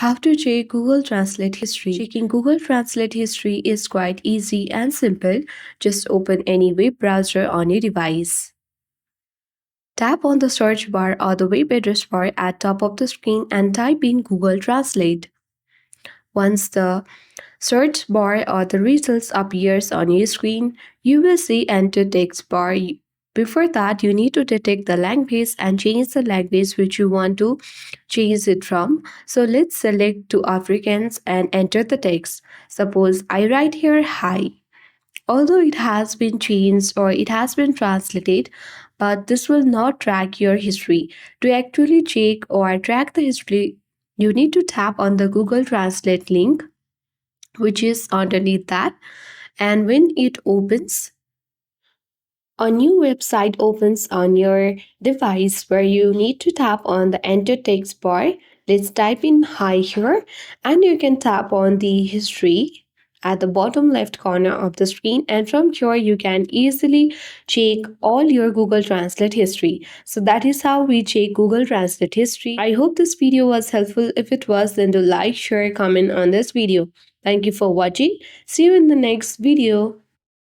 How to check Google Translate history. Checking Google Translate history is quite easy and simple. Just open any web browser on your device. Tap on the search bar or the web address bar at top of the screen and type in Google Translate. Once the search bar or the results appears on your screen, you will see enter text bar. Before that, you need to detect the language and change the language which you want to change it from. So let's select to Africans and enter the text. Suppose I write here hi. Although it has been changed or it has been translated, but this will not track your history. To actually check or track the history, you need to tap on the Google Translate link, which is underneath that. And when it opens, a new website opens on your device where you need to tap on the enter text bar. Let's type in hi here, and you can tap on the history at the bottom left corner of the screen, and from here you can easily check all your Google Translate history. So that is how we check Google Translate history. I hope this video was helpful. If it was, then do like, share, comment on this video. Thank you for watching. See you in the next video.